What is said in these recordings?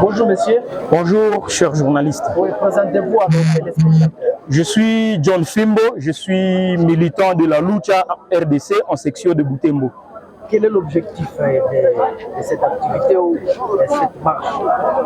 Bonjour monsieur. Bonjour chers journalistes. Oui, présentez-vous à nos téléspectateurs. Je suis John Fimbo, je suis militant de la Lucha RDC en section de Butembo. Quel est l'objectif de cette activité ou de cette marche?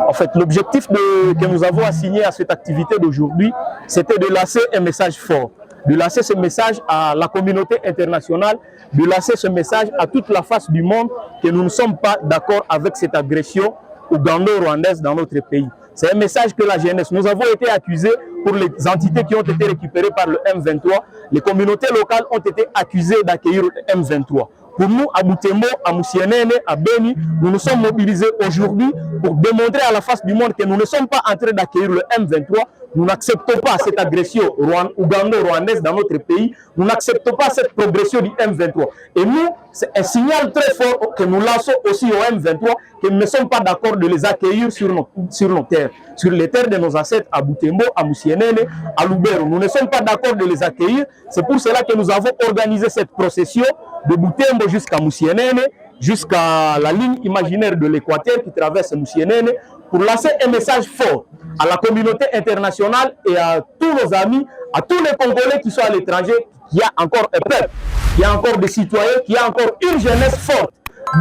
En fait, l'objectif que nous avons assigné à cette activité d'aujourd'hui, c'était de lancer un message fort, de lancer ce message à la communauté internationale, de lancer ce message à toute la face du monde que nous ne sommes pas d'accord avec cette agression ougando-rwandaise dans notre pays. C'est un message que la jeunesse, nous avons été accusés pour les entités qui ont été récupérées par le M23. Les communautés locales ont été accusées d'accueillir le M23. Pour nous, à Butembo, à Moussienene, à Beni, nous nous sommes mobilisés aujourd'hui pour démontrer à la face du monde que nous ne sommes pas en train d'accueillir le M23. Nous n'acceptons pas cette agression ougando-rwandaise dans notre pays. Nous n'acceptons pas cette progression du M23. Et nous, c'est un signal très fort que nous lançons aussi au M23 que nous ne sommes pas d'accord de les accueillir sur nos terres, sur les terres de nos ancêtres à Butembo, à Moussienene, à Lubero. Nous ne sommes pas d'accord de les accueillir. C'est pour cela que nous avons organisé cette procession de Butembo jusqu'à Moussienene, jusqu'à la ligne imaginaire de l'Équateur qui traverse Moussienene, pour lancer un message fort à la communauté internationale et à tous nos amis, à tous les Congolais qui sont à l'étranger, qu'il y a encore un peuple, qu'il y a encore des citoyens, qu'il y a encore une jeunesse forte,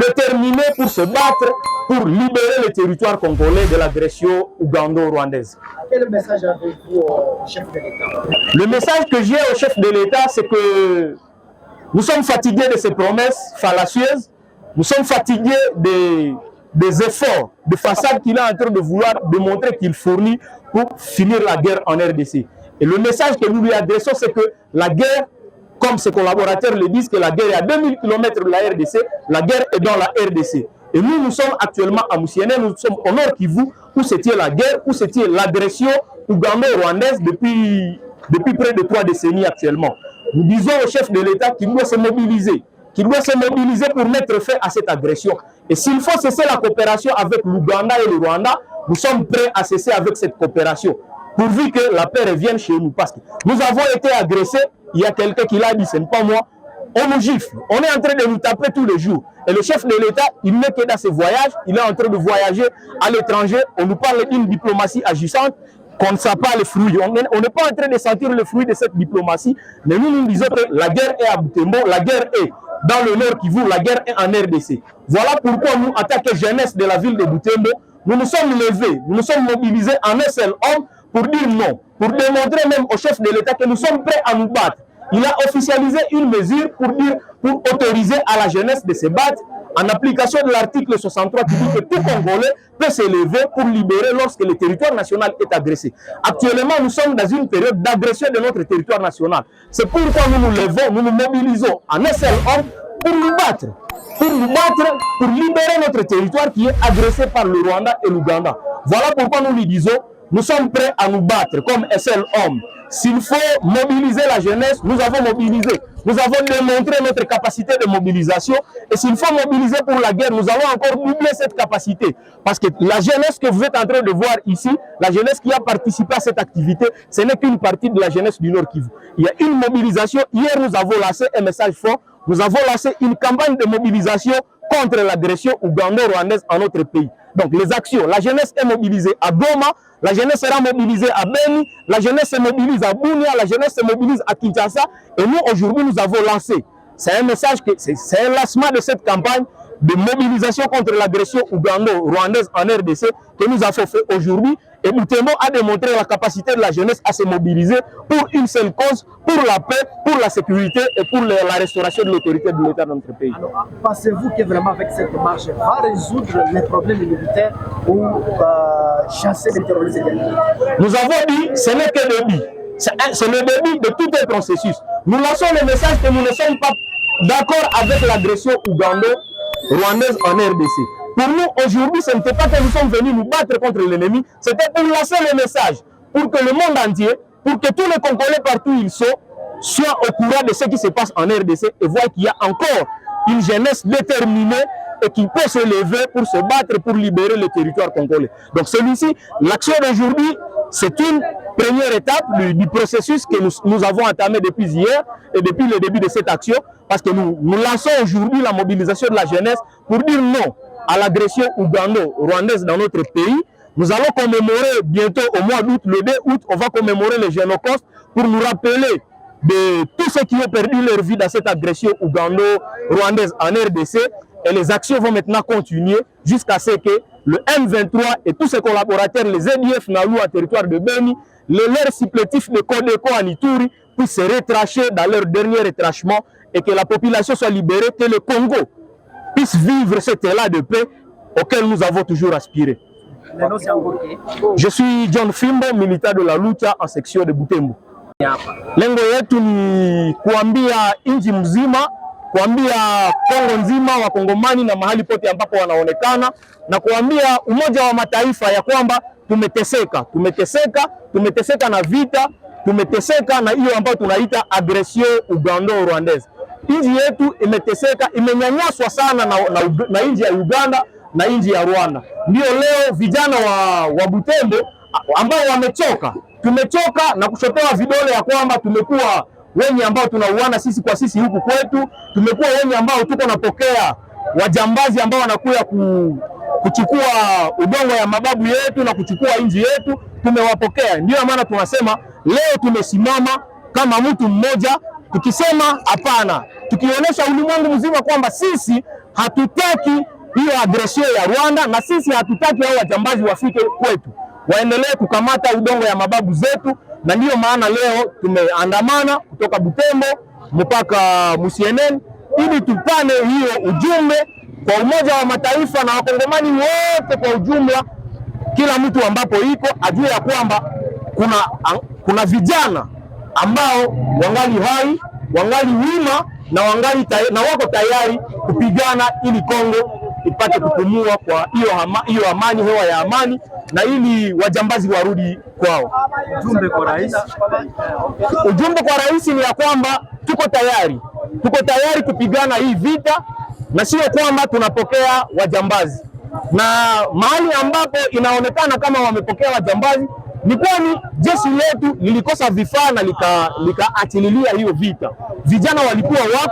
déterminée pour se battre, pour libérer le territoire congolais de l'agression ougando-rwandaise. Quel message avez-vous au chef de l'État? Le message que j'ai au chef de l'État, c'est que nous sommes fatigués de ces promesses fallacieuses, nous sommes fatigués des efforts de façade qu'il est en train de vouloir démontrer qu'il fournit pour finir la guerre en RDC. Et le message que nous lui adressons, c'est que la guerre, comme ses collaborateurs le disent, que la guerre est à 2000 km de la RDC, la guerre est dans la RDC. Et nous sommes actuellement à Moussienene, nous sommes au Nord Kivu, où c'était la guerre, où c'était l'agression ougando-rwandaise depuis près de 3 décennies actuellement. Nous disons au chef de l'État qu'il doit se mobiliser, pour mettre fin à cette agression. Et s'il faut cesser la coopération avec l'Ouganda et le Rwanda, nous sommes prêts à cesser avec cette coopération, pourvu que la paix revienne chez nous. Parce que nous avons été agressés, il y a quelqu'un qui l'a dit, ce n'est pas moi, on nous gifle, on est en train de nous taper tous les jours. Et le chef de l'État, il n'est que dans ses voyages, il est en train de voyager à l'étranger, on nous parle d'une diplomatie agissante, qu'on ne sent pas les fruits. On n'est pas en train de sentir le fruit de cette diplomatie, mais nous disons que la guerre est à Butembo, la guerre est dans le Nord Kivu, la guerre est en RDC. Voilà pourquoi nous, en tant que jeunesse de la ville de Butembo, nous nous sommes levés, nous nous sommes mobilisés en un seul homme pour dire non, pour démontrer même au chef de l'État que nous sommes prêts à nous battre. Il a officialisé une mesure pour autoriser à la jeunesse de se battre en application de l'article 63 qui dit que tout Congolais peut se lever pour libérer lorsque le territoire national est agressé. Actuellement, nous sommes dans une période d'agression de notre territoire national. C'est pourquoi nous nous levons, nous nous mobilisons en un seul homme pour nous battre, pour libérer notre territoire qui est agressé par le Rwanda et l'Ouganda. Voilà pourquoi nous lui disons, nous sommes prêts à nous battre comme un seul homme. S'il faut mobiliser la jeunesse, nous avons mobilisé. Nous avons démontré notre capacité de mobilisation. Et s'il faut mobiliser pour la guerre, nous allons encore doubler cette capacité. Parce que la jeunesse que vous êtes en train de voir ici, la jeunesse qui a participé à cette activité, ce n'est qu'une partie de la jeunesse du Nord Kivu. Il y a une mobilisation. Hier, nous avons lancé un message fort. Nous avons lancé une campagne de mobilisation contre l'agression ougando-rwandaise en notre pays. Donc les actions, la jeunesse est mobilisée à Goma, la jeunesse sera mobilisée à Beni, la jeunesse se mobilise à Bunia, la jeunesse se mobilise à Kinshasa. Et nous, aujourd'hui, nous avons lancé. C'est un message, c'est un lancement de cette campagne de mobilisation contre l'agression ougando-rwandaise en RDC que nous avons fait aujourd'hui. Et Butembo a démontré la capacité de la jeunesse à se mobiliser pour une seule cause, pour la paix, pour la sécurité et pour la restauration de l'autorité de l'État dans notre pays. Alors, pensez-vous que vraiment avec cette marche va résoudre les problèmes militaires ou chasser les terroristes? Nous avons dit ce n'est que le début. C'est le début de tout un processus. Nous lançons le message que nous ne sommes pas d'accord avec l'agression ougando-rwandaise en RDC. Pour nous, aujourd'hui, ce n'était pas que nous sommes venus nous battre contre l'ennemi, c'était pour lancer le message, pour que le monde entier, pour que tous les Congolais partout où ils sont, soient au courant de ce qui se passe en RDC et voient qu'il y a encore une jeunesse déterminée et qui peut se lever pour se battre pour libérer le territoire congolais. Donc celui-ci, l'action d'aujourd'hui, c'est une première étape du processus que nous avons entamé depuis hier et depuis le début de cette action, parce que nous lançons aujourd'hui la mobilisation de la jeunesse pour dire non à l'agression ougando-rwandaise dans notre pays, Nous allons commémorer bientôt au mois d'août, le 2 août, on va commémorer le Génocide pour nous rappeler de tous ceux qui ont perdu leur vie dans cette agression ougando-rwandaise en RDC. Et les actions vont maintenant continuer jusqu'à ce que le M23 et tous ses collaborateurs, les EDF Nalu en territoire de Beni, leurs supplétifs de Codeco en Ituri, puissent se retracher dans leur dernier retranchement et que la population soit libérée, que le Congo puisse vivre cet élan de paix auquel nous avons toujours aspiré. Je suis John Fimbo, militant de la Lucha en section de Butembo. Lengo yetu ni kuambia nchi mzima, kuambia Kongo nzima, wakongomani na mahali pote ambapo wanaonekana, na kuambia Umoja wa Mataifa ya kwamba tumeteseka na vita, tumeteseka na hiyo ambayo tunaita agression ugando-rwandaise. Nchi yetu imeteseka, imenyanyaswa sana na nchi ya Uganda na nchi ya Rwanda. Ndio leo vijana wa Butembo ambao wamechoka, tumechoka na kushotewa vidole ya kwamba tumekuwa wenye ambao tunauana sisi kwa sisi huku kwetu, tumekuwa wenye ambao tuko napokea wajambazi ambao wanakuja kuchukua udongo ya mababu yetu na kuchukua nchi yetu, tumewapokea. Ndio maana tunasema leo tumesimama kama mtu mmoja, tukisema hapana, tukionyesha ulimwengu mzima kwamba sisi hatutaki hiyo agression ya Rwanda, na sisi hatutaki hao wajambazi wafike kwetu, waendelee kukamata udongo ya mababu zetu. Na ndiyo maana leo tumeandamana kutoka Butembo mpaka Musienene ili tupane hiyo ujumbe kwa Umoja wa Mataifa na wakongomani wote kwa ujumla. Kila mtu ambapo iko ajue ya kwamba kuna vijana ambao wangali hai, wangali wima na wako tayari kupigana ili Kongo ipate kupumua kwa hiyo amani, hewa ya amani, na ili wajambazi warudi kwao. Ujumbe kwa rais ni ya kwamba tuko tayari kupigana hii vita, na sio kwamba tunapokea wajambazi. Na mahali ambapo inaonekana kama wamepokea wajambazi ni kwani jeshi letu lilikosa vifaa na likaachililia hiyo vita. Vijana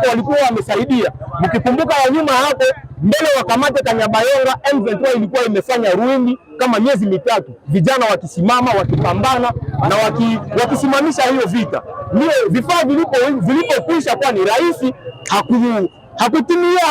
walikuwa wamesaidia. Mkikumbuka ya nyuma hapo mbele wakamate Kanyabayonga, M23 ilikuwa imefanya ruindi kama miezi mitatu, vijana wakisimama wakipambana na wakisimamisha hiyo vita. Ndio vifaa vilipokwisha, kwani rais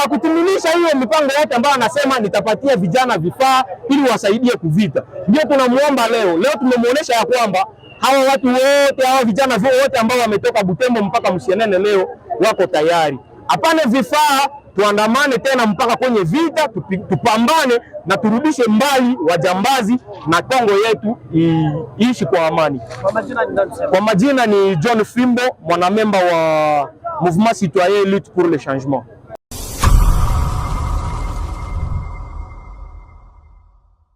hakutimilisha hiyo mipango yote ambayo anasema nitapatia vijana vifaa ili wasaidie kuvita. Ndio tunamuomba leo tumemuonesha ya kwamba hawa watu wote, hawa vijana wote ambao wametoka Butembo mpaka Musienene leo wako tayari. Hapana vifaa, tuandamane tena mpaka kwenye vita, tupambane na turudishe mbali wajambazi na Kongo yetu iishi kwa amani. Kwa majina ni John Fimbo, mwanamemba wa Mouvement Citoyen Lutte pour le Changement.